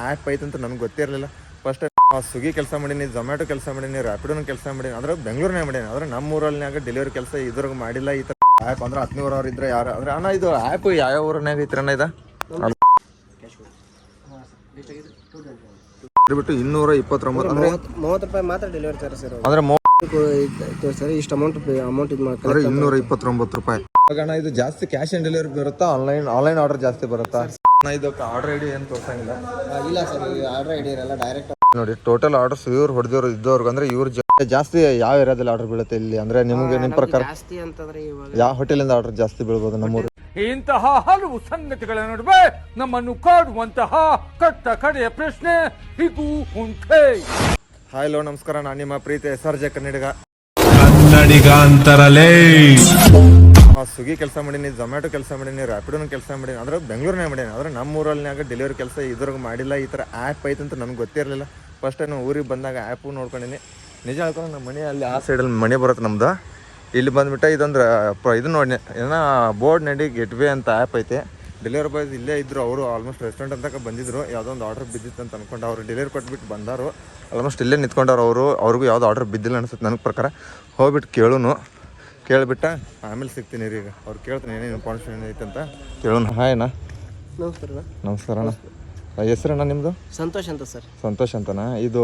App ಐತಂತ ನನಗೆ ಗೊತ್ತಿರಲಿಲ್ಲ. First Swiggy ಕೆಲಸ ಮಾಡೀನಿ, ಝೊಮ್ಯಾಟೊ ಕೆಲಸ ಮಾಡೀನಿ, ರ್ಯಾಪಿಡೋನು ಕೆಲಸ ಮಾಡೀನಿ. ಅಂದ್ರೆ ಬೆಂಗಳೂರಿನಾಗ ಮಾಡೀನಿ. ಆದರೆ ನಮ್ಮ ಊರಲ್ಲಿನಾಗ ಡೆಲಿವರಿ ಕೆಲಸ ಇದ್ರಾಗ ಮಾಡಿಲ್ಲ. ಈ ಥರ ಆ್ಯಪ್ ಅಂದ್ರೆ 15 ಅವ್ರು ಇದ್ರೆ ಯಾರು ಅಂದ್ರೆ ಅಣ್ಣ ಇದು ಆ್ಯಪ್ ಯಾವ ಊರನ್ನಾಗ ಐತ್ರಣ್ಣ ಇದು ಬಿಟ್ಟು 229 ಅಂದರೆ 30 ರೂಪಾಯಿ ಮಾತ್ರ ಡೆಲಿವರಿ ಚಾರ್ಜ್ ಇರೋದು. ಅಂದರೆ ಸರ್ ಇಷ್ಟು ಅಮೌಂಟ್ ಇದು ಅಂದರೆ 229 ರೂಪಾಯಿ. ಅಣ್ಣ ಇದು ಜಾಸ್ತಿ ಕ್ಯಾಶ್ ಆನ್ ಡೆಲಿವರಿ ಬರುತ್ತಾ, ಆನ್ಲೈನ್ ಆರ್ಡರ್ ಜಾಸ್ತಿ ಬರುತ್ತಾ? ಇದು ಆರ್ಡರ್ ಐಡಿ ಏನು ತೋರ್ಸಂಗಿಲ್ಲ. ಇಲ್ಲ ಸರ್, ಆರ್ಡರ್ ಐಡಿ ಇರಲ್ಲ, ಡೈರೆಕ್ಟ್ ನೋಡಿ ಟೋಟಲ್ ಆರ್ಡರ್ಸ್ ಇವ್ರು ಹೊಡೆದವ್ರು ಇದ್ದವ್ರಿಗೆ ಅಂದ್ರೆ ಇವ್ರು ಜಾಸ್ತಿ ಯಾವ ಏರಿಯಾದಲ್ಲಿ ಆರ್ಡರ್ ಬೀಳುತ್ತೆ ಇಲ್ಲಿ ಅಂದ್ರೆ ನಿಮಗೆ ನಿಮ್ಮ ಪ್ರಕಾರ ಜಾಸ್ತಿ ಅಂತಂದ್ರೆ ಇವಾಗ ಯಾವ ಹೋಟೆಲಿಂದ ಆರ್ಡರ್ ಜಾಸ್ತಿ ಬೀಳ್ಬೋದು ನಮ್ಮೂರು? ಇಂತಹ ಹಲವು ಸಂಗತಿಗಳ ನಡುವೆ ನಮ್ಮನ್ನು ಕಾಡುವಂತಹ ಕಟ್ಟ ಕಡೆಯ ಪ್ರಶ್ನೆ ಇದು ಉಂಟೆ. ಹಾಯ್ ಲೋ ನಮಸ್ಕಾರ, ನಾನು ನಿಮ್ಮ ಪ್ರೀತಿ SRJ ಕನ್ನಡಿಗ. ಸ್ವಿಗ್ಗಿ ಕೆಲಸ ಮಾಡೀನಿ, ಝೊಮ್ಯಾಟೊ ಕೆಲಸ ಮಾಡೀನಿ, ರ್ಯಾಪಿಡೋನು ಕೆಲಸ ಮಾಡೀನಿ. ಅಂದ್ರೆ ಬೆಂಗಳೂರಿನಾಗ ಮಾಡೀನಿ. ಆದರೆ ನಮ್ಮ ಊರಲ್ಲಿನಾಗ ಡೆಲಿವರಿ ಕೆಲಸ ಇದ್ರಾಗ ಮಾಡಿಲ್ಲ. ಈ ಥರ ಆ್ಯಪ್ ಐತಂತ ನನಗೆ ಗೊತ್ತಿರಲಿಲ್ಲ. ಫಸ್ಟ್ ನಾನು ಊರಿಗೆ ಬಂದಾಗ ಆ್ಯಪು ನೋಡ್ಕೊಂಡಿನಿ. ನಿಜ ಹೇಳ್ಕೊಂಡು ನಮ್ಮ ಮನೆ ಅಲ್ಲಿ ಆ ಸೈಡಲ್ಲಿ ಮನೆ ಬರುತ್ತೆ ನಮ್ದು. ಇಲ್ಲಿ ಬಂದುಬಿಟ್ಟು ಇದೊಂದು ಇದು ನೋಡಿ ಏನೋ ಬೋರ್ಡ್ ನಡಿ ಗೆಟ್ವೇ ಅಂತ ಆ್ಯಪ್ ಐತೆ. ಡೆಲಿವರಿ ಬಾಯ್ಸ್ ಇಲ್ಲೇ ಇದ್ದರು. ಅವರು ಆಲ್ಮೋಸ್ಟ್ ರೆಸ್ಟೋರೆಂಟ್ ಅಂತ ಬಂದಿದ್ದರು. ಯಾವುದೋ ಒಂದು ಆರ್ಡರ್ ಬಿದ್ದಿತ್ತು ಅಂತ ಅಂದ್ಕೊಂಡು ಅವರು ಡೆಲಿವರಿ ಕೊಟ್ಬಿಟ್ಟು ಬಂದಾರು. ಆಲ್ಮೋಸ್ಟ್ ಇಲ್ಲೇ ನಿಂತ್ಕೊಂಡವ್ರು. ಅವ್ರಿಗೂ ಯಾವುದೋ ಆರ್ಡರ್ ಬಿದ್ದಿಲ್ಲ ಅನಿಸುತ್ತೆ ನನಗೆ ಪ್ರಕಾರ. ಹೋಗ್ಬಿಟ್ಟು ಕೇಳಿಬಿಟ್ಟ ಆಮೇಲೆ ಸಿಗ್ತೀನಿ ರೀ. ಈಗ ಅವ್ರು ಕೇಳ್ತೀನಿ ಏನೇನು ಇನ್ಫಾರ್ಮೇಷನ್ ಐತೆ ಅಂತ ಕೇಳೋಣ. ಹಾಯ್ ಅಣ್ಣ. ನಮಸ್ಕಾರ ಅಣ್ಣ. ಹೆಸರಣ್ಣ ನಿಮ್ಮದು? ಸಂತೋಷ್ ಅಂತ ಸರ್. ಸಂತೋಷ್ ಅಂತನಾ? ಇದು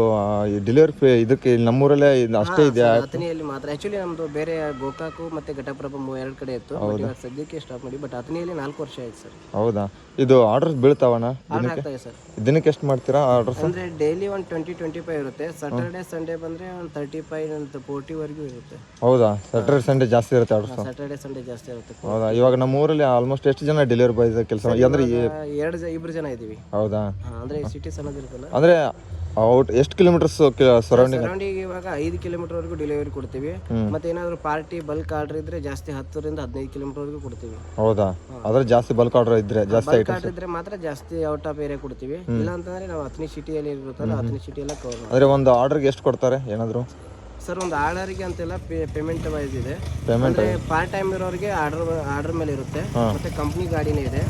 ಡೆಲಿವರಿ ಇದಕ್ಕೆ ನಮ್ಮೂರಲ್ಲೇ ಅಷ್ಟೇ ಇದೆಯಾ? ಅಥಣಿಯಲ್ಲಿ ಮಾತ್ರ. ಆ್ಯಕ್ಚುಲಿ ನಮ್ಮದು ಬೇರೆ ಗೋಕಾಕು ಮತ್ತು ಘಟಪ್ರಭ 2 ಕಡೆ ಇತ್ತು. ಸದ್ಯಕ್ಕೆ ಸ್ಟಾಪ್ ಮಾಡಿ. ಬಟ್ ಅಥಣಿಯಲ್ಲಿ 4 ವರ್ಷ ಆಯ್ತು ಸರ್. ಹೌದಾ? ಇದು ಆರ್ಡರ್ಸ್ ಬೀಳ್ತಾವಣ್ಣ ಆಗ್ತದೆ ಸರ್. ದಿನಕ್ಕೆ ಎಷ್ಟು ಮಾಡ್ತೀರಾ ಆರ್ಡರ್ಸ್? ಅಂದರೆ ಡೈಲಿ ಒಂದು 20-25 ಇರುತ್ತೆ. ಸಾಟರ್ಡೆ ಸಂಡೇ ಬಂದರೆ ಒಂದು 35 ಅಂತ 40ವರೆಗೂ ಇರುತ್ತೆ. ಹೌದಾ? ಸ್ಯಾಟರ್ಡೆ ಸಂಡೇ ಜಾಸ್ತಿ ಇರುತ್ತೆ ಆರ್ಡರ್ಸ್? ಸಾಟರ್ಡೆ ಸಂಡೇ ಜಾಸ್ತಿ ಇರುತ್ತೆ. ಹೌದಾ? ಇವಾಗ ನಮ್ಮ ಊರಲ್ಲಿ ಆಲ್ಮೋಸ್ಟ್ ಎಷ್ಟು ಜನ ಡೆಲಿವರಿ ಬಾಯ್ಸ್ ಕೆಲಸ ಅಂದ್ರೆ? 2 ಜನ ಇದ್ದೀವಿ. ಹೌದಾ? ಅಂದ್ರೆ ಸಿಟಿ ಸಣ್ಣದಿರುತ್ತಲ್ಲ. ಅಂದ್ರೆ ಔಟ್ ಎಷ್ಟು ಕಿಲೋಮೀಟರ್ಸ್ ಸರೌಂಡಿಂಗ್? ಇವಾಗ 5 ಕಿಲೋಮೀಟರ್ ವರೆಗೂ ಡೆಲಿವರಿ ಕೊಡ್ತೀವಿ. ಮತ್ತೆ ಏನಾದ್ರು ಪಾರ್ಟಿ ಬಲ್ಕ್ ಆರ್ಡರ್ ಇದ್ರೆ ಜಾಸ್ತಿ 10ರಿಂದ 15 ಕಿಲೋಮೀಟರ್ ವರೆಗೂ ಕೊಡ್ತೀವಿ. ಹೌದಾ? ಅದ್ರ ಜಾಸ್ತಿ ಬಲ್ಕ್ ಆರ್ಡರ್ ಇದ್ರೆ ಜಾಸ್ತಿ ಆರ್ಡರ್ ಇದ್ರೆ ಮಾತ್ರ ಜಾಸ್ತಿ ಔಟ್ ಆಫ್ ಏರಿಯಾ ಕೊಡ್ತೀವಿ. ಇಲ್ಲ ಅಂತಂದ್ರೆ ನಾವು ಅಥಣಿ ಸಿಟಿಯಲ್ಲಿ ಇರುತ್ತಲ್ಲ, ಅಥಣಿ ಸಿಟಿ ಎಲ್ಲ ಕವರ್. ಅಂದ್ರೆ ಒಂದು ಆರ್ಡರ್ಗೆ ಎಷ್ಟು ಕೊಡ್ತಾರೆ ಏನಾದ್ರು? ಸರ್ ಒಂದು ಆರ್ಡರ್ಗೆ ಅಂತೆಲ್ಲ ಪೇಮೆಂಟ್ ವೈಸ್ ಇದೆ. ಪೇಮೆಂಟ್ ಪಾರ್ಟ್ ಟೈಮ್ ಇರೋರಿಗೆ ಆರ್ಡರ್ ಮೇಲೆ ಇರುತ್ತೆ. ಮತ್ತೆ ಕಂಪ್ನಿ ಗಾಡಿನೇ ಇದೆ.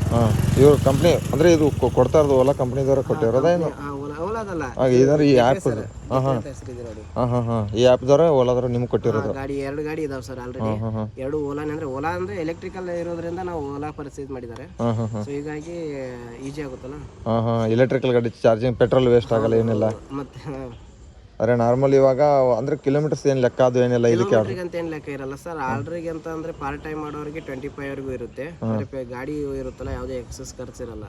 ಇವ್ರ ಕಂಪ್ನಿ ಅಂದ್ರೆ ಇದು ಕೊಡ್ತಾ ಇರೋದು ಓಲಾ ಕಂಪ್ನಿದವರ ಕೊಟ್ಟಿರೋದಾ ಏನು? ಓಲಾದಲ್ಲ, ಇದಾರೆ ಈ ಆ್ಯಪ್. ಈ ಆ್ಯಪ್ದವ್ರ ಓಲಾದವ್ರ ನಿಮ್ಗೆ ಕೊಟ್ಟಿರೋದು? ಗಾಡಿ 2 ಗಾಡಿ ಇದಾವೆ ಸರ್ ಆಲ್ರೆಡಿ. 2 ಓಲಾನೇ. ಅಂದ್ರೆ ಓಲಾ ಅಂದ್ರೆ ಎಲೆಕ್ಟ್ರಿಕಲ್ ಇರೋದ್ರಿಂದ ನಾವು ಓಲಾ ಪರ್ಚೇಸ್ ಮಾಡಿದ್ದಾರೆ. ಸೊ ಹೀಗಾಗಿ ಈಜಿ ಆಗುತ್ತಲ್ಲ. ಎಲೆಕ್ಟ್ರಿಕಲ್ ಗಾಡಿ ಚಾರ್ಜಿಂಗ್ ಪೆಟ್ರೋಲ್ ವೇಸ್ಟ್ ಆಗಲ್ಲ ಏನಿಲ್ಲ. ಮತ್ತೆ ಅರೆ ನಾರ್ಮಲ್ ಇವಾಗ ಅಂದ್ರೆ ಕಿಲೋಮೀಟರ್ಸ್ ಏನು ಲೆಕ್ಕ ಅದು ಏನಿಲ್ಲ ಇದಕ್ಕೆ? ಅಂತ ಏನು ಲೆಕ್ಕ ಇರಲ್ಲ ಸರ್. ಆರ್ಡ್ರಿಗೆ ಅಂತ ಅಂದ್ರೆ ಪಾರ್ಟ್ ಟೈಮ್ ಮಾಡೋರಿಗೆ 25 ವರೆಗೂ ಇರುತ್ತೆ. ಗಾಡಿ ಇರುತ್ತಲ್ಲ, ಯಾವುದೇ ಎಕ್ಸಸ್ ಖರ್ಚು ಇರಲ್ಲ.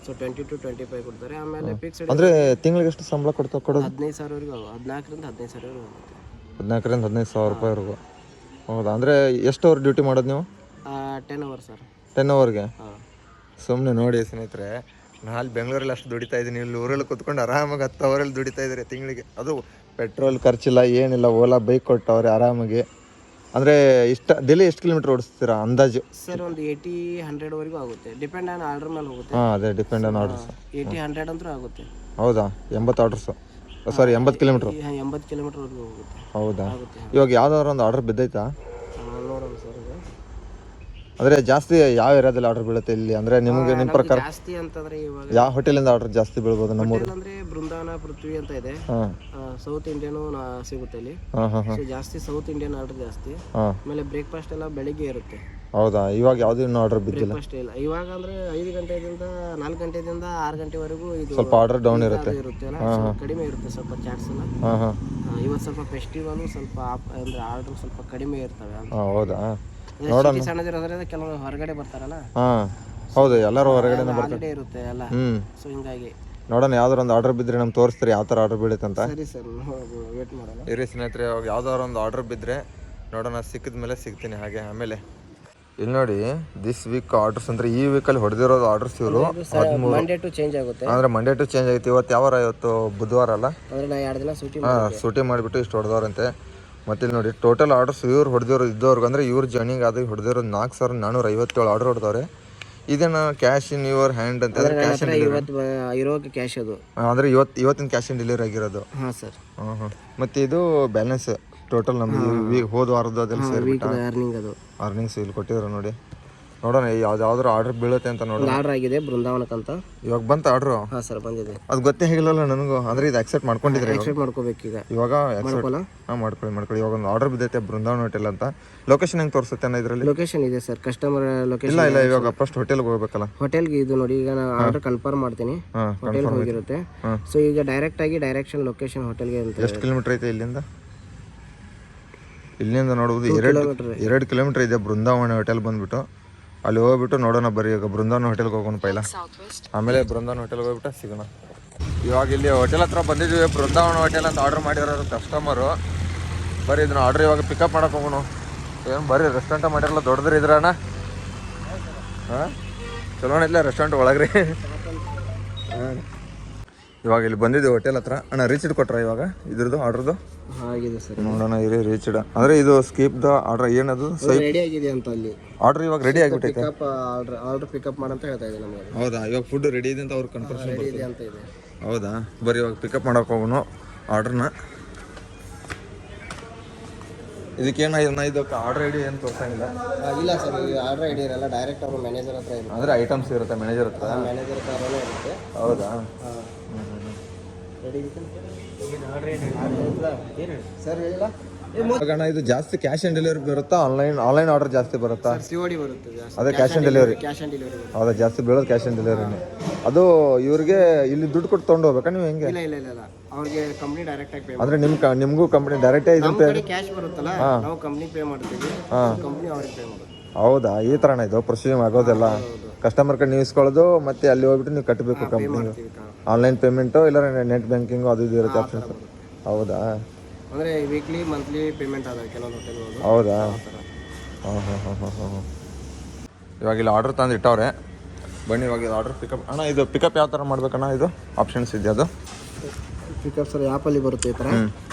ಸೊ 20 to 25 ಕೊಡ್ತಾರೆ. ಆಮೇಲೆ ಫಿಕ್ಸ್ಡ್ ಅಂದ್ರೆ ತಿಂಗಳಿಗೆ ಎಷ್ಟು ಸಂಬಳ ಕೊಡೋದು? 15,000 ವರೆಗೂ, 14ರಿಂದ 15,000 ವರೆಗೂ ಆಗುತ್ತೆ. 14ರಿಂದ 15,000 ರೂಪಾಯಿವರೆಗೂ. ಹೌದಾ? ಅಂದ್ರೆ ಎಷ್ಟು ಅವರ್ ಡ್ಯೂಟಿ ಮಾಡೋದು ನೀವು? 10 ಅವರ್ಸ್ ಸರ್. 10 ಅವರ್ಗೆ? ಸುಮ್ಮನೆ ನೋಡಿ ಸ್ನೇಹಿತರೆ, ನಾನು ಬೆಂಗಳೂರಲ್ಲಿ ಅಷ್ಟು ದುಡಿತಾ ಇದ್ದೀನಿ. ಇಲ್ಲಿ ಊರಲ್ಲಿ ಕುತ್ಕೊಂಡು ಆರಾಮಾಗಿ 10 ಅವರಲ್ಲಿ ದುಡಿತಾ ಇದ್ದಾರೆ ತಿಂಗಳಿಗೆ. ಅದು ಪೆಟ್ರೋಲ್ ಖರ್ಚಿಲ್ಲ ಏನಿಲ್ಲ. ಓಲಾ ಬೈಕ್ ಕೊಟ್ಟವ್ರೆ ಆರಾಮಾಗಿ. ಅಂದರೆ ಡೈಲಿ ಎಷ್ಟು ಕಿಲೋಮೀಟರ್ ಓಡಿಸ್ತೀರಾ ಅಂದಾಜು? ಸರ್ ಒಂದು 80-100 ವರೆಗೂ ಆಗುತ್ತೆ. ಡಿಪೆಂಡ್ ಆನ್ ಆರ್ಡರ್ ಮೇಲೆ ಹೋಗುತ್ತೆ. ಅದೇ ಡಿಪೆಂಡ್ ಆನ್ ಆರ್ಡರ್ಸ್. 80-100 ಅಂತೂ ಆಗುತ್ತೆ. ಹೌದಾ? 80 ಆರ್ಡರ್ಸು, ಸಾರಿ 80 ಕಿಲೋಮೀಟ್ರ್. 80 ಕಿಲೋಮೀಟರ್ವರೆಗೂ ಹೋಗುತ್ತೆ. ಹೌದಾ? ಇವಾಗ ಯಾವ್ದಾದ್ರು ಒಂದು ಆರ್ಡರ್ ಬಿದ್ದೈತಾ? ನೋಡೋಣ ಸರ್. ಅಂದರೆ ಜಾಸ್ತಿ ಯಾವ ಏರಿಯಾದಲ್ಲಿ ಆರ್ಡರ್ ಬೀಳುತ್ತೆ ಇಲ್ಲಿ ಅಂದ್ರೆ ನಿಮಗೆ ನಿಮ್ಮ ಪ್ರಕಾರ? ಜಾಸ್ತಿ ಅಂತಂದ್ರೆ ಇವಾಗ ಯಾವ ಹೋಟೆಲಿಂದ ಆರ್ಡರ್ ಜಾಸ್ತಿ ಬೀಳ್ಬೋದು ನಮ್ಮೂರು? ಅಂದ್ರೆ ಬೃಂದಾವನ, ಪೃಥ್ವಿ ಅಂತ ಇದೆ. ಸೌತ್ ಇಂಡಿಯನ್ ಸಿಗುತ್ತೆ ಅಲ್ಲಿ. ಜಾಸ್ತಿ ಸೌತ್ ಇಂಡಿಯನ್ ಆರ್ಡರ್ ಜಾಸ್ತಿ. ಆಮೇಲೆ ಬ್ರೇಕ್ಫಾಸ್ಟ್ ಎಲ್ಲ ಬೆಳಿಗ್ಗೆ ಇರುತ್ತೆ. ಹೌದಾ? ಇವಾಗ ಯಾವ್ದು ಇನ್ನೂ ಆರ್ಡರ್ ಬಿದ್ದಿಲ್ಲ? ಬ್ರೇಕ್ಫಾಸ್ಟ್ ಇಲ್ಲ. ಇವಾಗ ಅಂದ್ರೆ 5 ಗಂಟೆದಿಂದ 4 ಗಂಟೆದಿಂದ 6 ಗಂಟೆವರೆಗೂ ಇದು ಸ್ವಲ್ಪ ಆರ್ಡರ್ ಡೌನ್ ಇರುತ್ತೆ. ಕಡಿಮೆ ಇರುತ್ತೆ ಸ್ವಲ್ಪ ಚಾಟ್ಸ್ ಎಲ್ಲ. ಇವತ್ತು ಸ್ವಲ್ಪ ಫೆಸ್ಟಿವಲ್, ಸ್ವಲ್ಪ ಅಂದ್ರೆ ಆರ್ಡರ್ ಸ್ವಲ್ಪ ಕಡಿಮೆ ಇರ್ತವೆ. ಹೌದಾ? ಸಣ್ಣದಿರೋದ್ರಿಂದ ಕೆಲವರು ಹೊರಗಡೆ ಬರ್ತಾರಲ್ಲ. ಹೌದು, ಎಲ್ಲರೂ ಹೊರಗಡೆ ಬರ್ತಾರೆ ಇರುತ್ತೆ ಎಲ್ಲ. ಸೊ ಹಿಂಗಾಗಿ ನೋಡೋಣ ಯಾವ್ದಾರು ಒಂದು ಆರ್ಡರ್ ಬಿದ್ದರೆ ನಮ್ಗೆ ತೋರಿಸ್ತೀರಿ ಯಾವ ಥರ ಆರ್ಡರ್ ಬೀಳುತ್ತೆ ಅಂತ. ಸರಿ ಸರ್, ವೇಟ್ ಮಾಡೋಣ. ಇರಿ ಸ್ನೇಹಿತರೆ, ಅವಾಗ ಯಾವ್ದಾದ್ರು ಒಂದು ಆರ್ಡರ್ ಬಿದ್ದರೆ ನೋಡೋಣ, ಸಿಕ್ಕಿದ ಮೇಲೆ ಸಿಗ್ತೀನಿ. ಹಾಗೆ ಆಮೇಲೆ ಇಲ್ಲಿ ನೋಡಿ, ದಿಸ್ ವೀಕ್ ಆರ್ಡರ್ಸ್ ಅಂದ್ರೆ ಈ ವೀಕಲ್ಲಿ ಹೊಡೆದಿರೋದು ಆರ್ಡರ್ಸ್ ಇವರು ಮಂಡೇ ಟು ಚೇಂಜ್ ಆಗುತ್ತೆ. ಅಂದ್ರೆ ಮಂಡೇ ಟು ಚೇಂಜ್ ಆಗುತ್ತೆ. ಇವತ್ತು ಯಾವ ವಾರ? ಇವತ್ತು ಬುಧವಾರ ಅಲ್ಲ? ಅಂದ್ರೆ ನಾ 2 ದಿನ ಸೂಟಿ ಮಾಡಿಬಿಟ್ಟು ಇಷ್ಟು ಹೊಡೆದವ್ರಂತೆ. ಮತ್ತೆ ಇಲ್ಲಿ ನೋಡಿ ಟೋಟಲ್ ಆರ್ಡರ್ಸ್ ಇವ್ರು ಹೊಡೆದಿರೋ ಇದ್ದವ್ರಿಗೆ ಅಂದ್ರೆ ಇವ್ರ ಜರ್ನಿಗೆ ಆದಾಗ ಹೊಡೆದಿರೋದು 4,457 ಆರ್ಡರ್ ಹೊಡೆದವ್ರೆ. ಇದನ್ನ ಕ್ಯಾಶ್ ಇನ್ ಯುವರ್ ಹ್ಯಾಂಡ್ ಅಂತ ಕ್ಯಾಶ್ ಕ್ಯಾಶ್ ಅದು ಅಂದ್ರೆ ಇವತ್ತಿನ ಕ್ಯಾಶ್ ಇನ್ ಡೆಲಿವರಿ ಆಗಿರೋದು. ಸರ್. ಮತ್ತೆ ಇದು ಬ್ಯಾಲೆನ್ಸ್ ಟೋಟಲ್ ನಮ್ದು ಹೋದ ವಾರದ ಅದೆಲ್ಲ ಸೇರಿಬಿಟ್ಟು ಅರ್ನಿಂಗ್ ಅದು ಅರ್ನಿಂಗ್ಸ್ ಇಲ್ಲಿ ಕೊಟ್ಟಿದ್ರು ನೋಡಿ. ನೋಡೋಣ ಯಾವ್ದಾದ್ರು ಆರ್ಡರ್ ಬೀಳುತ್ತೆ ಅಂತ ನೋಡೋಣ. ಆರ್ಡರ್ ಆಗಿದೆ ಬೃಂದಾವನಕ್ಕಂತ. ಇವಾಗ ಬಂತ ಆರ್ಡ್ರು? ಹಾಂ ಸರ್ ಬಂದಿದೆ. ಅದು ಗೊತ್ತೇ ಆಗಿಲ್ಲಲ್ಲ ನನಗೂ. ಅಂದ್ರೆ ಇದು ಅಕ್ಸೆಪ್ಟ್ ಮಾಡ್ಕೊಂಡಿದ್ರೆ ಎಕ್ಸೆಪ್ಟ್ ಮಾಡ್ಕೋಬೇಕೀಗ. ಇವಾಗ ಮಾಡ್ಕೊಳ್ಳಿ. ಇವಾಗ ಒಂದು ಆರ್ಡರ್ ಬಿದ್ದೈತೆ ಬೃಂದಾವನ ಹೋಟೆಲ್ ಅಂತ. ಲೊಕೇಶನ್ ಹೆಂಗೆ ತೋರಿಸುತ್ತೆ ಅಣ್ಣ ಇದರಲ್ಲಿ? ಲೊಕೇಶನ್ ಇದೆ ಸರ್, ಕಸ್ಟಮರ್ ಲೊಕೇಶನ್. ಇಲ್ಲ ಇವಾಗ ಫಸ್ಟ್ ಹೋಟೆಲ್ಗೆ ಹೋಗ್ಬೇಕಲ್ಲ. ಹೋಟೆಲ್ಗೆ ಇದು ನೋಡಿ, ಈಗ ನಾನು ಆರ್ಡರ್ ಕನ್ಫರ್ಮ್ ಮಾಡ್ತೀನಿ. ಹೋಟೆಲ್ಗೆ ಹೋಗಿರುತ್ತೆ. ಸೊ ಈಗ ಡೈರೆಕ್ಟ್ ಆಗಿ ಡೈರೆಕ್ಷನ್ ಲೊಕೇಶನ್ ಹೋಟೆಲ್ಗೆ ಅಂತ. ಎಷ್ಟು ಕಿಲೋಮೀಟರ್ ಐತೆ ಇಲ್ಲಿಂದ ನೋಡುವುದು? 2 ಕಿಲೋಮೀಟರ್ ಇದೆ ಬೃಂದಾವನ ಹೋಟೆಲ್ ಬಂದ್ಬಿಟ್ಟು. ಅಲ್ಲಿ ಹೋಗ್ಬಿಟ್ಟು ನೋಡೋಣ ಬರ್ರಿ. ಈಗ ಬೃಂದಾವನ ಹೋಟೆಲ್ಗೆ ಹೋಗೋಣ ಪೈಲ, ಆಮೇಲೆ ಬೃಂದಾವನ ಹೋಟೆಲ್ಗೆ ಹೋಗ್ಬಿಟ್ಟು ಸಿಗೋಣ. ಇವಾಗ ಇಲ್ಲಿ ಹೋಟೆಲ್ ಹತ್ರ ಬಂದಿದ್ದೀವಿ. ಬೃಂದಾವನ ಹೋಟೆಲ್ ಅಂತ ಆರ್ಡರ್ ಮಾಡಿರೋರು ಕಸ್ಟಮರು. ಬರ್ರಿ ಇದನ್ನ ಆರ್ಡರ್ ಇವಾಗ ಪಿಕಪ್ ಮಾಡಕ್ಕೆ ಹೋಗೋಣ. ಏನು ಬರ್ರಿ ರೆಸ್ಟೋರೆಂಟ ಮಾಡಿರಲ್ಲ, ದೊಡ್ಡದ್ರ ಇದ್ರ ಅಣ್ಣ? ಹಾಂ ಚಲೋ ಇಲ್ಲ ರೆಸ್ಟೋರೆಂಟ್ ಒಳಗ್ರಿ. ಇವಾಗ ಇಲ್ಲಿ ಬಂದಿದ್ದೀವಿ ಹೋಟೆಲ್ ಹತ್ರ. ಅಣ್ಣ ರೀಚ್ ಕೊಟ್ರ ಇವಾಗ ಇದ್ರದ್ದು ಆರ್ಡ್ರದ್ದು? ಆಗಿದೆ ಸರ್, ನೋಡೋಣ ಇರಿ. ರೀಚ್ಡ್ ಅಂದರೆ ಇದು ಸ್ಕಿಪ್ದ ಆರ್ಡರ್ ಏನದು? ರೆಡಿ ಆಗಿದೆ ಅಂತ ಅಲ್ಲಿ ಆರ್ಡರ್ ಇವಾಗ ರೆಡಿ ಆಗಿಬಿಟ್ಟೈತೆ. ಆರ್ಡರ್ ಪಿಕಪ್ ಮಾಡಂತ ಹೇಳ್ತಾ ಇದೆ ನಮಗೆ. ಹೌದಾ? ಇವಾಗ ಫುಡ್ ರೆಡಿ ಇದೆ ಅಂತ ಅವ್ರು ಕನ್ಫರ್ಮೇಷನ್ ರೆಡಿ ಇದೆ ಅಂತ ಇದೆ. ಹೌದಾ? ಬರೀ ಇವಾಗ ಪಿಕಪ್ ಮಾಡೋಕೆ ಹೋಗೋಣ ಆರ್ಡ್ರನ್ನ. ಇದಕ್ಕೇನ ಇದಕ್ಕೆ ಆರ್ಡರ್ ಐಡಿ ಏನು ತೋರಿಸಂಗಿಲ್ಲ? ಇಲ್ಲ ಸರ್, ಆರ್ಡರ್ ಐಡಿ ಇರಲ್ಲ, ಡೈರೆಕ್ಟ್ ಅವರು ಮ್ಯಾನೇಜರ್ ಹತ್ರ ಇರುತ್ತೆ. ಅಂದರೆ ಐಟಮ್ಸ್ ಇರುತ್ತೆ ಮ್ಯಾನೇಜರ್ ಹತ್ರ? ಮ್ಯಾನೇಜರ್ ಹತ್ರನೇ ಇರುತ್ತೆ. ಹೌದಾ? ರೆಡಿ ಸರ್ ಹೇಳಿಲ್ಲ. ಅಣ್ಣ ಇದು ಜಾಸ್ತಿ ಕ್ಯಾಶ್ ಆನ್ ಡೆಲಿವರಿ ಬರುತ್ತಾ ಆನ್ಲೈನ್ ಆರ್ಡರ್ ಜಾಸ್ತಿ ಬರುತ್ತಾ? COD ಬರುತ್ತೆ ಜಾಸ್ತಿ. ಅದೇ cash on delivery. Cash on delivery ಹೌದಾ? ಜಾಸ್ತಿ ಬೀಳೋದು ಕ್ಯಾಶ್ ಆನ್ ಡೆಲಿವರಿನೇ. ಅದು ಇವ್ರಿಗೆ ಇಲ್ಲಿ ದುಡ್ಡು ಕೊಟ್ಟು ತೊಗೊಂಡು ಹೋಗ್ಬೇಕಾ ನೀವು ಹೆಂಗೆ? ಇಲ್ಲ ಅವ್ರಿಗೆ ಕಂಪ್ನಿ ಡೈರೆಕ್ಟ್ ಆಗಿ ಪೇ. ಅಂದರೆ ನಿಮಗೂ ಕಂಪ್ನಿ ಡೈರೆಕ್ಟೇ ಇದಂತೆ? ಕ್ಯಾಶ್ ಬರುತ್ತಲ್ಲ, ನಾವು ಕಂಪ್ನಿ ಪೇ ಮಾಡ್ತೀವಿ, ಕಂಪ್ನಿ ಅವ್ರಿಗೆ ಪೇ ಮಾಡೋದು. ಹೌದಾ? ಈ ಥರನ ಇದು ಪ್ರೊಸೀಜರ್ ಆಗೋದೆಲ್ಲ? ಕಸ್ಟಮರ್ ಕಡೆ ನೀವು ಇಸ್ಕೊಳ್ಳೋದು, ಮತ್ತೆ ಅಲ್ಲಿ ಹೋಗ್ಬಿಟ್ಟು ನೀವು ಕಟ್ಟಬೇಕು ಕಂಪ್ನಿಗೆ. ಆನ್ಲೈನ್ ಪೇಮೆಂಟು ಇಲ್ಲ ನೆಟ್ ಬ್ಯಾಂಕಿಂಗು ಅದು ಇದು ಇರುತ್ತೆ ಆಪ್ಷನ್ಸ್? ಹೌದಾ? ಅಂದರೆ ವೀಕ್ಲಿ ಮಂತ್ಲಿ ಪೇಮೆಂಟ್ ಆದ ಕೆಲವೊಂದು ಹೋಟೆಲ್. ಹೌದಾ? ಇವಾಗ ಇಲ್ಲಿ ಆರ್ಡರ್ ತಂದು ಇಟ್ಟವ್ರೆ. ಬನ್ನಿ ಇವಾಗ ಇದು ಆರ್ಡರ್ ಪಿಕಪ್. ಅಣ್ಣ ಇದು ಪಿಕಪ್ ಯಾವ ಥರ ಮಾಡ್ಬೇಕಣ್ಣ? ಇದು ಆಪ್ಷನ್ಸ್ ಇದೆಯಾ? ಅದು ಪಿಕಪ್ ಸರ್ ಆ್ಯಪಲ್ಲಿ ಬರುತ್ತೆ ಈ ಥರ.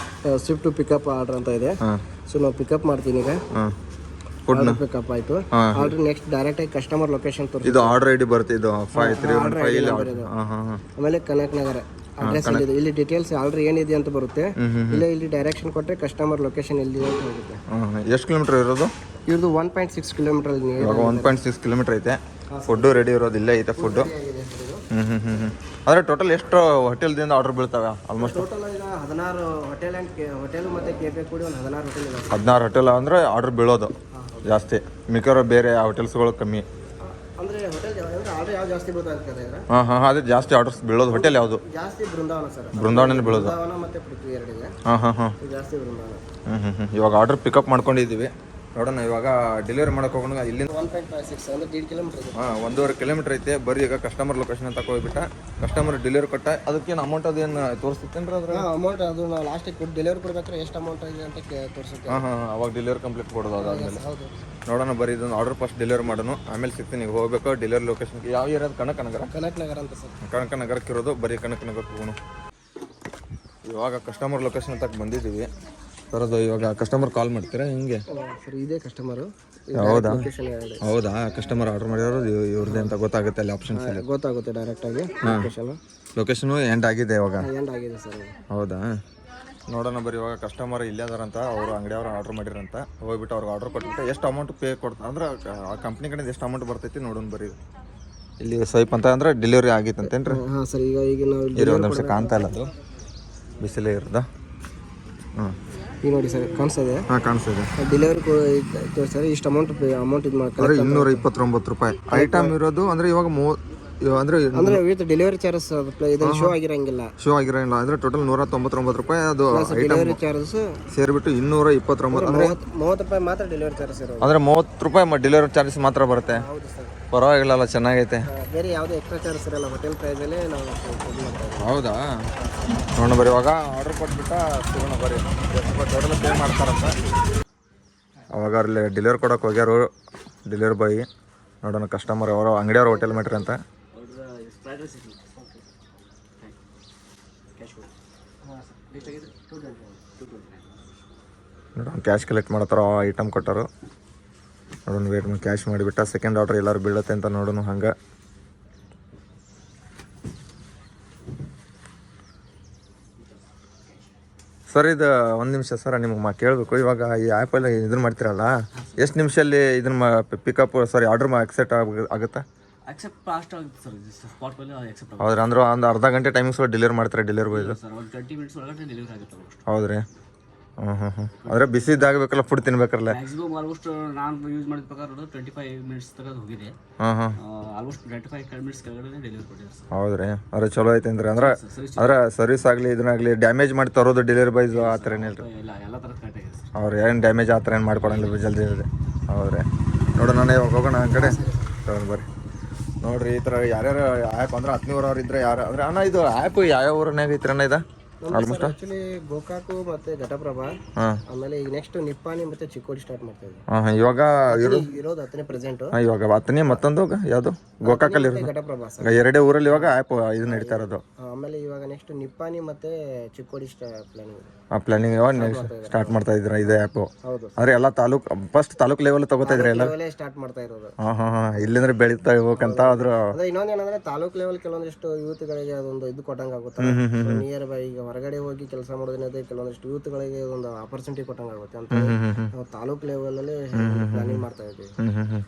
ಸ್ವಿಫ್ಟ್ ಟು ಪಿಕಪ್ ಆರ್ಡರ್ ಅಂತ ಇದೆ. ಸೊ ನಾವು ಪಿಕಪ್ ಮಾಡ್ತೀನಿ ಈಗ. ಫುಡ್ ಪಿಕಪ್ ಆಯಿತು. ಆರ್ಡರ್ ನೆಕ್ಸ್ಟ್ ಡೈರೆಕ್ಟ್ ಆಗಿ ಕಸ್ಟಮರ್ ಲೊಕೇಶನ್ ತೋರಿಸಿ. ಇದು ಆರ್ಡರ್ ಐಡಿ ಬರುತ್ತೆ. ಇದು 5315. ಆಮೇಲೆ ಕನಕ್ ನಗರ ಅಡ್ರೆಸ್ ಎಲ್ಲಿದೆ, ಇಲ್ಲಿ ಡೀಟೇಲ್ಸ್ ಆರ್ಡರ್ ಏನಿದೆ ಅಂತ ಬರುತ್ತೆ. ಇಲ್ಲಿ ಡೈರೆಕ್ಷನ್ ಕೊಟ್ಟರೆ ಕಸ್ಟಮರ್ ಲೊಕೇಶನ್ ಎಲ್ಲಿದೆ ಅಂತ ಹೋಗುತ್ತೆ. ಎಷ್ಟು ಕಿಲೋಮೀಟರ್ ಇರೋದು ಇವ್ರದ್ದು 1.6 ಕಿಲೋಮೀಟರ್. ಇವಾಗ 1.6 ಕಿಲೋಮೀಟರ್ ಐತೆ. ಫುಡ್ಡು ರೆಡಿ ಇರೋದು ಇಲ್ಲೇ ಐತೆ ಫುಡ್ಡು. ಆದರೆ ಟೋಟಲ್ ಎಷ್ಟು ಹೋಟೆಲ್ದಿಂದ ಆರ್ಡರ್ ಬೀಳ್ತವೆ? ಆಲ್ಮೋಸ್ಟ್ ಟೋಟಲ್ ಈಗ 16 ಹೋಟೆಲ್ ಮತ್ತು ಕೆಫೆ ಕೂಡಿ ಒಂದು 16 ಹೋಟೆಲ್ ಇದೆ. 16 ಹೋಟೆಲ್ ಅಂದರೆ ಆರ್ಡರ್ ಬೀಳೋದು ಜಾಸ್ತಿ. ಮಿಕ್ಕಿರೋ ಬೇರೆ ಹೋಟೆಲ್ಸ್ಗಳು ಕಮ್ಮಿ. ಅಂದರೆ ಹೋಟೆಲ್ ಆರ್ಡರ್ ಯಾವ ಜಾಸ್ತಿ ಬೀಳ್ತದೆ? ಅದೇ ಜಾಸ್ತಿ ಆರ್ಡರ್ಸ್ ಬೀಳೋದು ಹೋಟೆಲ್ ಯಾವುದು? ಜಾಸ್ತಿ ಬೃಂದಾವನ ಸರ್. ಬೃಂದಾವನ ಬೀಳೋದು. ಬೃಂದಾವನ ಮತ್ತು ಪೃಥ್ವಿ ಎರಡಿದೆ. ಜಾಸ್ತಿ ಬೃಂದಾವನ. ಇವಾಗ ಆರ್ಡರ್ ಪಿಕಪ್ ಮಾಡ್ಕೊಂಡಿದ್ದೀವಿ. ನೋಡೋಣ ಇವಾಗ ಡೆಲಿವರಿ ಮಾಡೋಕೆ ಹೋಗೋಣ. ಇಲ್ಲಿಂದ 1.56 ಅಂದರೆ 1.5 ಕಿಲೋಮೀಟರ್ ಇದೆ. 1.5 ಕಿಲೋಮೀಟರ್ ಐತೆ. ಬರೀ ಈಗ ಕಸ್ಟಮರ್ ಲೊಕೇಶನ್ ಅಂತ ಹೋಗ್ಬಿಟ್ಟ ಕಸ್ಟಮರ್ ಡೆಲಿವರಿ ಕೊಟ್ಟ. ಅದಕ್ಕೇನು ಅಮೌಂಟ್ ಅದೇನು ತೋರಿಸ್ತೇನೆ ಅದ್ರ? ಅಮೌಂಟ್ ಅದು ನಾವು ಲಾಸ್ಟಿಗೆ ಡೆಲಿವರಿ ಕೊಡ್ಬೇಕಾದ್ರೆ ಎಷ್ಟು ಅಮೌಂಟ್ ಇದೆ ಅಂತ ತೋರಿಸುತ್ತೆ. ಅವಾಗ ಡೆಲಿವರಿ ಕಂಪ್ಲೀಟ್ ಕೊಡೋದು ಅದಾದಮೇಲೆ. ಹೌದು. ನೋಡೋಣ ಬರೀ ಇದನ್ನು ಆರ್ಡರ್ ಫಸ್ಟ್ ಡೆಲಿವರಿ ಮಾಡೋಣ, ಆಮೇಲೆ ಸಿಗ್ತೀನಿ. ಈಗ ಹೋಗ್ಬೇಕು ಡೆಲಿವರಿ ಲೊಕೇಶನ್ಗೆ. ಯಾವ ಏರಿಯಾದ? ಕನಕನಗರ ಅಂತ ಸರ್. ಕನಕನಗರಕ್ಕೆ ಇರೋದು. ಬರೀ ಕನಕನಗರಕ್ಕೆ ಹೋಗೋಣ. ಇವಾಗ ಕಸ್ಟಮರ್ ಲೊಕೇಶನ್ ತಕ್ಕ ಬಂದಿದ್ದೀವಿ. ಬರೋದು ಇವಾಗ ಕಸ್ಟಮರ್ ಕಾಲ್ ಮಾಡ್ತೀರಾ ಹೆಂಗೆ? ಸರ್ ಇದೇ ಕಸ್ಟಮರು. ಹೌದಾ? ಹೌದಾ? ಕಸ್ಟಮರ್ ಆರ್ಡರ್ ಮಾಡಿರೋದು ಇವ್ರದ್ದೇ ಅಂತ ಗೊತ್ತಾಗುತ್ತೆ ಅಲ್ಲಿ ಆಪ್ಷನ್ಸ್ ಅಲ್ಲಿ ಗೊತ್ತಾಗುತ್ತೆ ಡೈರೆಕ್ಟಾಗಿ. ಲೊಕೇಶನು ಎಂಡ್ ಆಗಿದೆ ಇವಾಗ. ಎಂಡ್ ಆಗಿದೆ ಸರ್. ಹೌದಾ? ನೋಡೋಣ ಬರೀ ಇವಾಗ ಕಸ್ಟಮರ್ ಇಲ್ಲೇ ಅದಾರಂತ, ಅವರು ಅಂಗಡಿಯವ್ರು ಆರ್ಡರ್ ಮಾಡಿರಂತ. ಹೋಗ್ಬಿಟ್ಟು ಅವ್ರಿಗೆ ಆರ್ಡರ್ ಕೊಟ್ಬಿಟ್ಟು ಎಷ್ಟು ಅಮೌಂಟ್ ಪೇ ಕೊಡ್ತಾರೆ ಅಂದ್ರೆ ಆ ಕಂಪ್ನಿ ಕಡೆಯಿಂದ ಎಷ್ಟು ಅಮೌಂಟ್ ಬರ್ತೈತಿ ನೋಡೋಣ ಬರೀ. ಇಲ್ಲಿ ಸ್ವೈಪ್ ಅಂತ ಅಂದ್ರೆ ಡೆಲಿವರಿ ಆಗಿತ್ತಂತೇನ್ರಿ? ಹಾಂ ಸರ್. ಈಗ ನಾವು ಇರೋ ಒಂದು ನಿಮಿಷ ಕಾಣ್ತಾ ಇಲ್ಲ, ಅದು ಬಿಸಿಲೇ ಇರೋದು. ಈಗ ನೋಡಿ ಸರ್ ಕಾಣಿಸ್ತದೆ. ಕಾಣಿಸ್ತಿದೆ. ಡೆಲಿವರಿ ಸರ್ ಇಷ್ಟು ಅಮೌಂಟ್ ಇದು ಮಾಡ್ತಾರೆ. 229 ರೂಪಾಯಿ ಐಟಮ್ ಇರೋದು. ಅಂದರೆ ಇವಾಗ ಅಂದ್ರೆ ವಿತ್ ಡೆಲಿವರಿ ಚಾರ್ಜಸ್ ಇದನ್ನು ಶೋ ಆಗಿರಂಗಿಲ್ಲ. ಅಂದ್ರೆ ಟೋಟಲ್ 199 ರೂಪಾಯಿ ಅದು ಡೆಲಿವರಿ ಚಾರ್ಜಸ್ ಸೇರಿಬಿಟ್ಟು 229. ಅಂದ್ರೆ 30 ರೂಪಾಯಿ ಮಾತ್ರ ಡೆಲಿವರಿ ಚಾರ್ಜಸ್ ಇರೋದು. ಅಂದ್ರೆ 30 ರೂಪಾಯಿ ಡೆಲಿವರಿ ಚಾರ್ಜಸ್ ಮಾತ್ರ ಬರುತ್ತೆ. ಹೌದು ಸರ್. ಪರವಾಗಿಲ್ಲ, ಚೆನ್ನಾಗೈತೆ. ಬೇರೆ ಯಾವುದೇ ಎಕ್ಸ್ಟ್ರಾ ಚಾರ್ಜಸ್ ಇರಲ್ಲ. ಹೋಟೆಲ್ ಪ್ರೈಸಲ್ಲೇ ನಾವು ಇದು ಮಾಡ್ತೀವಿ. ಹೌದಾ? ನೋಡೋಣ ಬರೀ ಇವಾಗ ಆರ್ಡರ್ ಕೊಟ್ಬಿಟ್ಟು ಸಿಗೋಣ ಬರೀ ಟೋಟಲ್ ಪೇ ಮಾಡ್ತಾರಂತ. ಅವಾಗ ಅಲ್ಲಿ ಡೆಲಿವರಿ ಕೊಡೋಕೆ ಹೋಗ್ಯಾರು ಡೆಲಿವರಿ ಬಾಯ್. ನೋಡೋಣ ಕಸ್ಟಮರ್ ಅವರು ಅಂಗಡಿಯವ್ರು ಹೋಟೆಲ್ ಮಾಡ್ರಿ ಅಂತ. ನೋಡೋಣ ಕ್ಯಾಶ್ ಕಲೆಕ್ಟ್ ಮಾಡತ್ತಾರ. ಐಟಮ್ ಕೊಟ್ಟರು. ನೋಡೋಣ ವೇಟ್ ಮಾಡಿ ಕ್ಯಾಶ್ ಮಾಡಿಬಿಟ್ಟ. ಸೆಕೆಂಡ್ ಆರ್ಡರ್ ಎಲ್ಲರೂ ಬೀಳುತ್ತೆ ಅಂತ ನೋಡೋಣ. ಹಂಗೆ ಸರ್ ಇದು ಒಂದು ನಿಮಿಷ ಸರ್ ನಿಮಗೆ ಕೇಳಬೇಕು. ಇವಾಗ ಈ ಆ್ಯಪಲ್ಲಿ ಇದನ್ನ ಮಾಡ್ತೀರಲ್ಲ, ಎಷ್ಟು ನಿಮಿಷದಲ್ಲಿ ಇದನ್ನ ಪಿಕಪ್ ಆರ್ಡರ್ ಅಕ್ಸೆಪ್ಟ್ ಆಗುತ್ತಾ? ಅಕ್ಸೆಪ್ಟ್ ಫಾಸ್ಟ್ ಆಗುತ್ತೆ ಸರ್, ಸ್ಪಾಟ್ ಮೇಲೆ ಅಕ್ಸೆಪ್ಟ್ ಆಗುತ್ತೆ ಹೌದ್ರಿ, ಅಂದ್ರೆ ಒಂದು ಅರ್ಧ ಗಂಟೆ ಟೈಮಿಂಗ್ಸ್ ಡೆಲಿವರಿ ಮಾಡ್ತಾರೆ ಡೆಲಿವರಿ ಬಾಯ್? ಸರ್. ಒಂದು 20 ಮಿನಿಟ್ಸ್ ಒಳಗಡೆ ಡೆಲಿವರಿ ಆಗುತ್ತೆ ಆಲ್ಮೋಸ್ಟ್. ಹೌದ್ರಿ. ಅಂದರೆ ಬಿಸಿ ಇದಾಗಬೇಕಲ್ಲ, ಫುಡ್ ತಿನ್ಬೇಕಲ್ಲ. ಮ್ಯಾಕ್ಸಿಮಮ್ ಆಲ್ಮೋಸ್ಟ್ ನಾನು ಯೂಸ್ ಮಾಡಿದ ಪ್ರಕಾರ 25 ಮಿನಿಟ್ಸ್ ತನಕ ಹೋಗಿದೆ. ಆಲ್ಮೋಸ್ಟ್ 25 ಮಿನಿಟ್ಸ್ ಕೆಳಗಡೆ ಡೆಲಿವರಿ ಕೊಟ್ಟಿದೆ ಸರ್. ಹೌದ್ರಿ, ಅದ್ರ ಚಲೋ ಐತೆ ಅಂದ್ರೆ ಸರ್ವಿಸ್ ಆಗಲಿ ಇದನ್ನಾಗಲಿ ಡ್ಯಾಮೇಜ್ ಮಾಡಿ ತರೋದು ಡೆಲಿವರಿ ಬಾಯ್ಸ್ ಆ ಥರ ಏನಿಲ್ಲ ಎಲ್ಲ ಥರ ಕರೆಕ್ಟ್ ಆಗಿದೆ ಸರ್. ಅವ್ರು ಏನು ಡ್ಯಾಮೇಜ್ ಆ ಥರ ಏನು ಮಾಡ್ಕೊಡಲ್ಲ ಜಲ್ದಿ ಜಲ್ದಿ. ಹೌದ್ರಿ, ನೋಡೋಣ ನಾನು ಇವಾಗ ಹೋಗೋಣ ಆ ಕಡೆ ತಗೊಂಡು ಬರ್ರಿ. ನೋಡ್ರಿ ಈ ಥರ ಯಾರ್ಯಾರು ಆ್ಯಪ್ ಅಂದ್ರೆ 10 ಅವ್ರು ಇದ್ರೆ ಯಾರು ಅಂದ್ರೆ ಅಣ್ಣ ಇದು ಆ್ಯಪ್ ಯಾವ ಊರನ್ನಾಗ ಐತ್ರಿ ಅಣ್ಣ ಇದು? ಆಲ್ಮೋಸ್ಟ್ ಆಕ್ಚುಲಿ ಗೋಕಾಕು ಮತ್ತೆ ಘಟಪ್ರಭಾ, ಆಮೇಲೆ ಈಗ ನೆಕ್ಸ್ಟ್ ನಿಪ್ಪಾಣಿ ಮತ್ತೆ ಚಿಕ್ಕೋಡಿ ಸ್ಟಾರ್ಟ್ ಮಾಡ್ತಾ ಇದ್ದೀವಿ. ಇವಾಗ ಇರೋದು 10ನೇ ಪ್ರೆಸೆಂಟ್. ಇವಾಗ 10ನೇ ಮತ್ತೊಂದು ಯಾವುದು ಗೋಕಾಕಲ್ಲಿ ಘಟಪ್ರಭಾ ಎರಡೇ ಊರಲ್ಲಿ ಇವಾಗ ಆ್ಯಪ್ ಇದು ನಡೀತಾ ಇರೋದು. ಆಮೇಲೆ ಇವಾಗ ನೆಕ್ಸ್ಟ್ ನಿಪ್ಪಾಣಿ ಮತ್ತೆ ಚಿಕ್ಕೋಡಿ ಪ್ಲಾನಿಂಗ್ ಸ್ಟಾರ್ಟ್ ಮಾಡ್ತಾ ಇದ್ರ ಇದೇ ಆ್ಯಪ್? ಹೌದು. ಅಂದ್ರೆ ಎಲ್ಲ ಫಸ್ಟ್ ತಾಲೂಕ್ ಲೆವೆಲ್ ತಗೋತಾ ಇದ್ರಿ ಎಲ್ಲ? ಸ್ಟಾರ್ಟ್ ಮಾಡ್ತಾ ಇರೋದು. ಇಲ್ಲಿಂದ್ರೆ ಬೆಳೀತಾ ಹೋಗ್ಬೇಕಂತ ಆದ್ರೂ ಇನ್ನೊಂದೇನಂದ್ರೆ ತಾಲೂಕ್ ಲೆವೆಲ್ ಕೆಲವೊಂದಿಷ್ಟು ಯೂತ್ಗಳಿಗೆ ಅದೊಂದು ಇದು ಕೊಟ್ಟಂಗೆ ಆಗುತ್ತೆ. ನಿಯರ್ ಬೈ ಈಗ ಹೊರಗಡೆ ಹೋಗಿ ಕೆಲಸ ಮಾಡೋದ್ರಿಂದ ಕೆಲವೊಂದಿಷ್ಟು ಯೂತ್ಗಳಿಗೆ ಒಂದು ಆಪರ್ಚುನಿಟಿ ಕೊಟ್ಟಂಗೆ ಆಗುತ್ತೆ ಅಂತ ನಾವು ತಾಲೂಕ್ ಲೆವೆಲ್ ಅಲ್ಲಿ ಪ್ಲಾನಿಂಗ್ ಮಾಡ್ತಾ ಇದ್ದೀವಿ.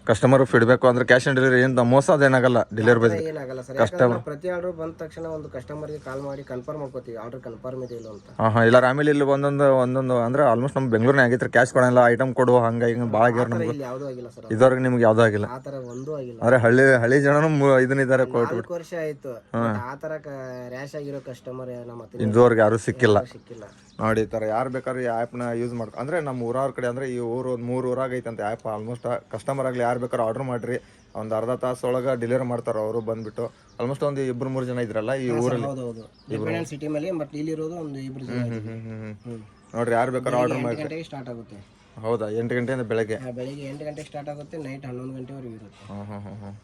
ಕಸ್ಟಮರ್ ಫೀಡ್ಬ್ಯಾಕ್ ಅಂದ್ರೆ ಕ್ಯಾಶ್ ಆನ್ ಡೆಲಿವರಿ ಏನು ಮೋಸ ಅದೇನಾಗಲ್ಲ ಡೆಲಿವರಿ ಬಾಯ್? ಏನಾಗಲ್ಲ ಸರ್, ಯಾಕಂದ್ರೆ ಪ್ರತಿ ಆರ್ಡರ್ ಬಂದ ತಕ್ಷಣ ಒಂದು ಕಸ್ಟಮರ್ಗೆ ಕಾಲ್ ಮಾಡಿ ಕನ್ಫರ್ಮ್ ಮಾಡ್ಕೋತೀವಿ ಆರ್ಡರ್ ಕನ್ಫರ್ಮ್ ಇದೆ ಇಲ್ಲ ಅಂತ. ಇಲ್ಲ ಆಮೇಲೆ ಇಲ್ಲಿ ಒಂದೊಂದು ಅಂದ್ರೆ ಆಲ್ಮೋಸ್ಟ್ ನಮ್ಮ ಬೆಂಗಳೂರಿನ ಆಗೈತ್ರಿ, ಕ್ಯಾಶ್ ಕೊಡಲ್ಲ, ಐಟಮ್ ಕೊಡುವ ಹಂಗ ಹಿಂಗ ಭಾಳ ಆಗ್ಯಾರ ನಮ್ಗೆ. ಇಲ್ಲಿ ಯಾವುದೂ ಆಗಿಲ್ಲ ಸರ್, ಇದುವರೆಗೆ ನಿಮ್ಗೆ ಯಾವುದೂ ಆಗಿಲ್ಲ? ಆ ಥರ ಒಂದೂ ಆಗಿಲ್ಲ. ಅಂದ್ರೆ ಹಳ್ಳಿ ಜನನು ಇದನ್ನಿದ್ದಾರೆ ಕೊಟ್ಟು 4 ವರ್ಷ ಆಯ್ತು. ಆ ಥರ ರ್ಯಾಶ್ ಆಗಿರೋ ಕಸ್ಟಮರ್ ನಮ್ಮ ಹತ್ರ ಇದುವರೆಗೆ ಯಾರು ಸಿಕ್ಕಿಲ್ಲ. ನೋಡಿ ಈ ಥರ ಯಾರು ಬೇಕಾದ್ರೂ ಈ ಆ್ಯಪ್ನ ಯೂಸ್ ಮಾಡ್ಕೊ ಅಂದ್ರೆ ನಮ್ಮ ಊರವ್ರ ಕಡೆ ಅಂದ್ರೆ ಈ ಊರು 3 ಊರಾಗ ಐತಂತೆ ಆ್ಯಪ್. ಆಲ್ಮೋಸ್ಟ್ ಕಸ್ಟಮರ್ ಆಗಲಿ ಯಾರು ಬೇಕಾದ್ರೂ ಆರ್ಡರ್ ಮಾಡಿರಿ, ಒಂದು ಅರ್ಧ ತಾಸೊಳಗೆ ಡೆಲಿವರಿ ಮಾಡ್ತಾರೆ ಅವರು ಬಂದ್ಬಿಟ್ಟು. ಆಲ್ಮೋಸ್ಟ್ ಒಂದು 2-3 ಜನ ಇದ್ರಲ್ಲ ಈ ಊರಲ್ಲಿ ಸಿಟಿ ಮೇಲೆ, ಬಟ್ ಇಲ್ಲಿರೋದು ಒಂದು 2 ಜನ. ನೋಡ್ರಿ, ಯಾರು ಬೇಕಾದ್ರೂ ಆರ್ಡರ್ ಮಾಡಿ. 8 ಗಂಟೆಗೆ ಸ್ಟಾರ್ಟ್ ಆಗುತ್ತೆ. ಹೌದಾ? 8 ಗಂಟೆಯಿಂದ ಬೆಳಗ್ಗೆ 8 ಗಂಟೆಗೆ ಸ್ಟಾರ್ಟ್ ಆಗುತ್ತೆ, ನೈಟ್ 11 ಗಂಟೆವರೆಗೂ ಇರುತ್ತೆ.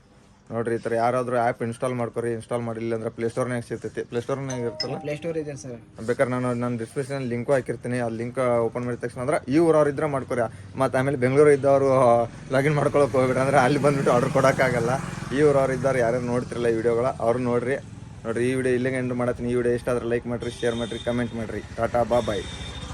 ನೋಡ್ರಿ, ಈ ಥರ ಯಾರಾದರೂ ಆ್ಯಪ್ ಇನ್ಸ್ಟಾಲ್ ಮಾಡ್ಕೊರಿ. ಇನ್ಸ್ಟಾಲ್ ಮಾಡಿಲ್ಲ ಅಂದ್ರೆ ಪ್ಲೇಸ್ಟೋರ್ನಾಗ ಸಿಗ್ತೈತಿ. ಪ್ಲೇಸ್ಟೋರ್ನಾಗ ಇರ್ತಲ್ಲ, ಪ್ಲೇಸ್ಟೋರ್ ಇದೆ ಸರ್. ಬೇಕಾದ್ರೆ ನಾನು ಡಿಸ್ಕ್ರಿಪ್ಷನ್ ಲಿಂಕು ಹಾಕಿರ್ತೀನಿ. ಆ ಲಿಂಕ್ ಓಪನ್ ಮಾಡಿದ ತಕ್ಷಣ ಅಂದ್ರೆ ಈ ಊರವ್ರು ಇದ್ರೆ ಮಾಡ್ಕೊರಿ. ಮತ್ತು ಆಮೇಲೆ ಬೆಂಗಳೂರು ಇದ್ದವರು ಲಾಗಿನ್ ಮಾಡ್ಕೊಳಕ್ಕೆ ಹೋಗ್ಬಿಟ್ರೆ ಅಂದ್ರೆ ಅಲ್ಲಿ ಬಂದುಬಿಟ್ಟು ಆರ್ಡರ್ ಕೊಡೋಕ್ಕಾಗಲ್ಲ. ಈ ಊರವ್ರು ಇದ್ದಾರೆ ಯಾರ್ಯಾರು ನೋಡ್ತಿರಲ್ಲ ಈ ವಿಡಿಯೋಗಳ ಅವ್ರು ನೋಡ್ರಿ. ಈ ವಿಡಿಯೋ ಇಲ್ಲಿಗೆ ಎಂಡ್ ಮಾಡತ್ತೀನಿ. ಈ ವಿಡಿಯೋ ಇಷ್ಟ ಆದ್ರೆ ಲೈಕ್ ಮಾಡಿರಿ, ಶೇರ್ ಮಾಡಿರಿ, ಕಮೆಂಟ್ ಮಾಡಿರಿ. ಟಾಟಾ, ಬಾಯ್.